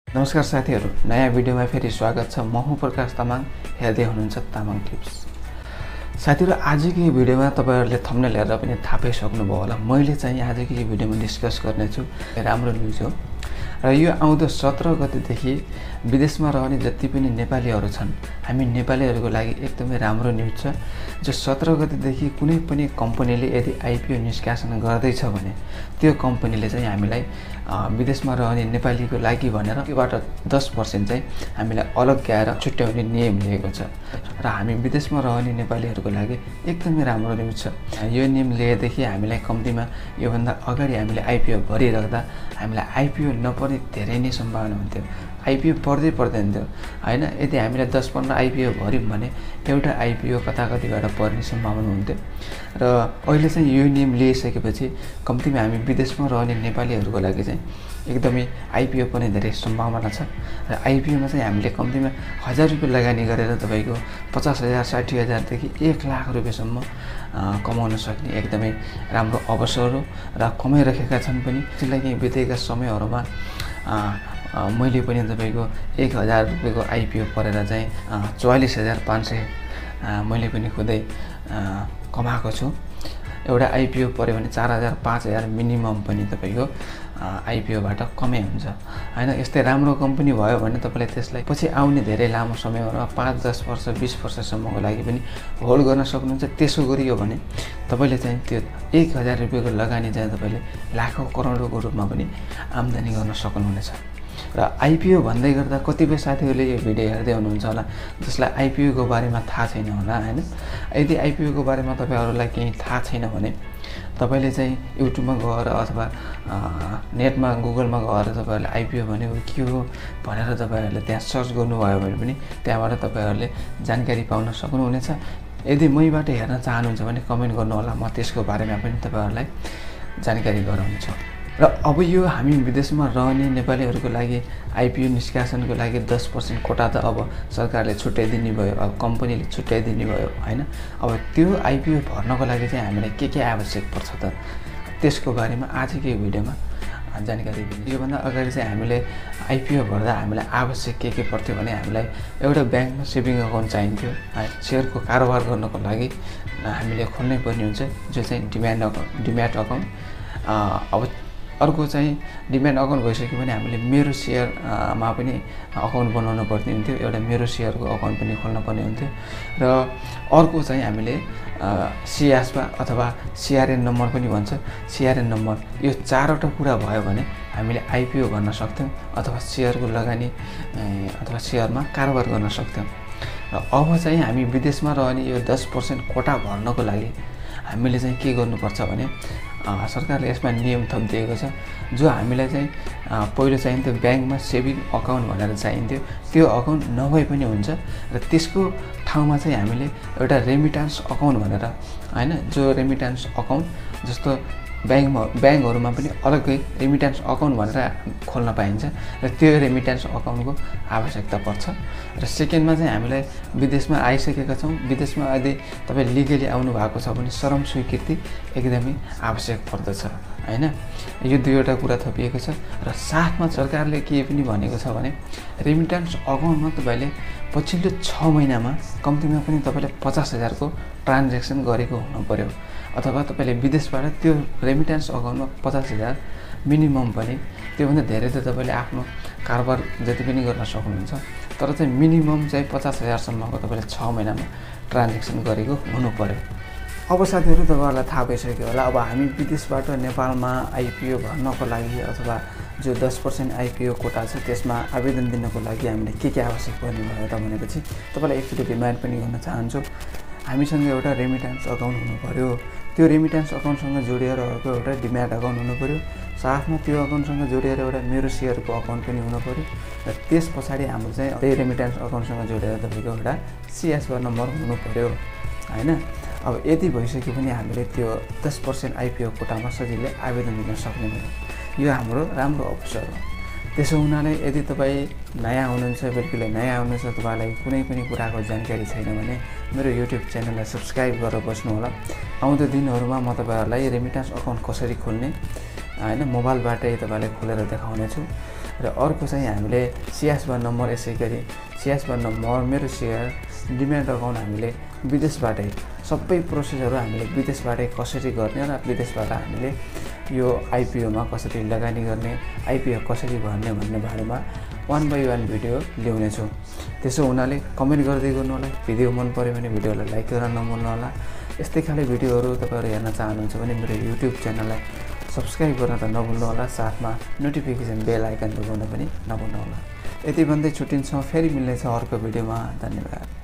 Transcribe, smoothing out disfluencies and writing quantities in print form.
नमस्कार साथीहरु, नयाँ भिडियोमा फेरि स्वागत छ। म हुँ प्रकाश तामाङ, हेर्दै हुनुहुन्छ तामाङ टिप्स। साथीहरु, आजको यो भिडियोमा तपाईहरुले थम्बनेल हेरेर पनि थाहा पाइसक्नुभयो होला। मैले चाहिँ आजको यो भिडियोमा डिस्कस गर्ने छु राम्रो न्यूज हो र यो आउँदो 17 गतेदेखि विदेशमा रहने जति पनि नेपालीहरु छन्, हामी नेपालीहरुको लागि एकदमै राम्रो न्यूज छ। जो 17 गतेदेखि कुनै पनि कम्पनीले यदि आइपीओ निष्कासन गर्दैछ भने त्यो कम्पनीले चाहिँ हामीलाई विदेशमा रहने नेपालीको लागि भनेर त्योबाट 10% चाहिँ हामीलाई अलग ल्याएर छुट्याउने नियम लिएको छ र हामी विदेशमा रहने नेपालीहरुको लागि एकदमै राम्रो न्यूज छ। यो नियम लिएदेखि हामीलाई कम्तीमा योभन्दा अगाडि हामीले आइपीओ भरिराख्दा हामीलाई आइपीओ नपर्ने धेरै नै सम्भावना हुन्थ्यो। आइपीओ पर्दैन थियो हैन। यदि हामीले 10-15 आइपीओ भर्यौं भने एउटा आइपीओ कताकतिबाट पर्ने सम्भावना हुन्थ्यो र अहिले चाहिँ यो नियम लिइसकेपछि कम्तीमा हामी विदेशमा रहने नेपालीहरुको लागि चाहिँ एकदमै आइपीओ पनि धेरै सम्भावना छ र आइपीओ मा चाहिँ हामीले कम्तीमा 1000 रुपैयाँ लगानी गरेर तपाईको 50,000 60,000 देखि 1 लाख रुपैयाँसम्म कमाउन सक्ने एकदमै राम्रो अवसर हो र कमाइरहेका छन् पनि। त्यसलाई बितेका समयहरुमा मैले पनि तपाईको 1000 रुपैयाँको आइपीओ परेर चाहिँ 44,500 मैले पनि खुदै कमाएको छु। एउटा आइपीओ पर्यो भने 4,000 5,000 मिनिमम पनि तपाईको आइपीओ बाट कमाइ हुन्छ हैन। यस्तै राम्रो कम्पनी भयो भने तपाईले त्यसलाई पछि आउने धेरै लामो समयमा 5-10 वर्ष 20 वर्षसम्मको लागि पनि होल्ड गर्न सक्नुहुन्छ। त्यसो गरियो भने तपाईले चाहिँ त्यो 1000 रुपैयाँको लगानी चाहिँ तपाईले लाखौं करोडौंको रूपमा पनि आम्दानी गर्न सक्नुहुनेछ। र आइपीओ भन्दै गर्दा कतिपय साथीहरुले यो भिडियो हेर्दै हुनुहुन्छ होला जसलाई आइपीओ को बारेमा थाहा छैन होला हैन। यदि आइपीओ को बारेमा तपाईहरुलाई केही थाहा छैन भने तपाईले चाहिँ युट्युबमा गएर अथवा नेटमा गुगलमा गएर तपाईहरुले आइपीओ भनेको के हो भनेर तपाईहरुले त्यहाँ सर्च गर्नुभयो भने पनि त्यहाँबाट तपाईहरुले जानकारी पाउन सक्नुहुनेछ। यदि मबाट हेर्न चाहनुहुन्छ भने कमेन्ट गर्नु होला, म त्यसको बारेमा पनि तपाईहरुलाई जानकारी गराउँछु। र अब यो हामी विदेशमा रहने नेपालीहरुको लागि आइपीओ निष्कासनको लागि 10% कोटा त अब सरकारले छुट्याइदिने भयो, अब कम्पनीले छुट्याइदिने भयो हैन। अब त्यो आइपीओ भर्नको लागि चाहिँ हामीलाई के आवश्यक पर्छ त त्यसको बारेमा आजको यो भिडियोमा जानकारी दिन्छु। यो भन्दा अगाडि चाहिँ हामीले आइपीओ भर्दा हामीलाई आवश्यक के पर्थ्यो भने हामीलाई एउटा ब्याङ्कमा सेभिङ अकाउन्ट चाहिन्थ्यो। शेयरको कारोबार गर्नको लागि हामीले खोल्नै पर्ने हुन्छ, जो चाहिँ डिम्याट अकाउन्ट। अब अर्को चाहिँ डिम्याट अकाउन्ट भइसक्यो भने हामीले मेरो शेयरमा पनि अकाउन्ट बनाउनु पर्ने हुन्थ्यो, एउटा मेरो शेयरको अकाउन्ट पनि खोल्न पर्ने हुन्थ्यो। र अर्को चाहिँ हामीले सिएसपा अथवा सीआरएन नम्बर पनि भन्छ, सीआरएन नम्बर। यो चारवटा कुरा भयो भने हामीले आइपीओ भर्न सक्थ्यौं अथवा शेयरको लगानी अथवा शेयरमा कारोबार गर्न सक्थ्यौं। र अब चाहिँ हामी विदेशमा रहने यो 10% कोटा भर्नको लागि हामीले चाहिँ के गर्नुपर्छ भने सरकारले यसमा नियम थपिदिएको छ। जो हामीलाई चाहिँ पहिलो चाहिन्थ्यो ब्याङ्कमा सेभिङ अकाउन्ट भनेर चाहिन्थ्यो, त्यो अकाउन्ट नभए पनि हुन्छ र त्यसको ठाउँमा चाहिँ हामीले एउटा रेमिटान्स अकाउन्ट भनेर हैन, जो रेमिटान्स अकाउन्ट जस्तो ब्याङ्कहरुमा पनि अलग्गै रेमिटान्स अकाउन्ट भनेर खोल्न पाइन्छ र त्यो रेमिटान्स अकाउन्टको आवश्यकता पर्छ। र सेकेन्डमा चाहिँ हामीलाई विदेशमा आइसकेका छौं, विदेशमा यदि तपाई लिगली आउनु भएको छ भने श्रम स्वीकृति एकदमै आवश्यक पर्दछ हैन। यो दुईवटा कुरा थपिएको छ र साथमा सरकारले के पनि भनेको छ भने रेमिटान्स अकाउन्टमा तपाईले पछिल्लो 6 महिनामा कम्तीमा पनि तपाईले 50,000 को ट्रान्ज्याक्सन गरेको हुनु पर्यो अथवा तपाईले विदेशबाट त्यो रेमिटान्स अकाउन्टमा 50,000 मिनिमम पनि, त्योभन्दा धेरै त तपाईले आफ्नो कारोबार जति पनि गर्न सक्नुहुन्छ, तर चाहिँ मिनिमम चाहिँ 50,000 सम्मको तपाईले 6 महिनामा ट्रान्ज्याक्सन गरेको हुनु पर्यो। अब साथीहरु, तपाईहरुलाई थाहा भइसक्यो होला अब हामी विदेशबाट नेपालमा आइपीओ भर्नको लागि अथवा जो 10% आइपीओ कोटा छ त्यसमा आवेदन दिनको लागि हामीले के आवश्यक पर्ने भयो त भनेपछि तपाईलाई एकचोटि रिमाइन्ड पनि गर्न चाहन्छु। हामीसँग एउटा रेमिटान्स अकाउन्ट हुनु पर्यो, त्यो रेमिटान्स अकाउन्टसँग जोडिएर अर्को एउटा डिम्याट अकाउन्ट हुनु पर्यो, साथमा त्यो अकाउन्टसँग जोडिएर एउटा मेरो शेयरको अकाउन्ट पनि हुनु पर्यो र त्यसपछि हाम्रो चाहिँ त्यही रेमिटान्स अकाउन्टसँग जोडेर तपाईको एउटा सीएसपा नम्बर हुनु पर्यो हैन। अब यति भइसक्यो भने हामीले त्यो 10% आइपीओ कोटामा सजिलै आवेदन दिन सक्ने भयो। यो हाम्रो राम्रो अवसर हो। त्यसो हुनाले यदि तपाई नयाँ हुनुहुन्छ, बिल्कुल नयाँ हुनुहुन्छ, तपाईलाई कुनै पनि कुराको जानकारी छैन भने मेरो युट्युब च्यानललाई सब्स्क्राइब गरेर बस्नु होला। आउँदो दिनहरुमा म तपाईहरुलाई रेमिटान्स अकाउन्ट कसरी खोल्ने हैन मोबाइलबाटै तपाईलाई खोलेर देखाउने छु र अर्को चाहिँ हामीले CSV नम्बर यसै गरी CSV नम्बर मेरो सेयर डिम्याट अकाउन्ट हामीले विदेशबाटै सबै प्रोसेसहरू हामीले विदेशबाटै कसरी गर्ने र विदेशबाट हामीले यो IPO मा कसरी लगानी गर्ने IPO कसरी भर्ने भन्ने बारेमा 1 by 1 भिडियो ल्याउने छु। त्यसो हुनाले कमेन्ट गर्दै गर्नु होला। भिडियो मन पर्यो भने भिडियोलाई लाइक गर्न नभुल्नु होला। यस्तै खाले भिडियोहरू तपाईहरु हेर्न चाहनुहुन्छ भने मेरो YouTube च्यानललाई सब्स्क्राइब गर्न त नभुल्नु होला, साथमा नोटिफिकेसन बेल आइकन दबाउन पनि नभुल्नु होला। यति भन्दै छुट्टिन्छौँ, फेरि मिल्नेछ अर्को भिडियोमा। धन्यवाद।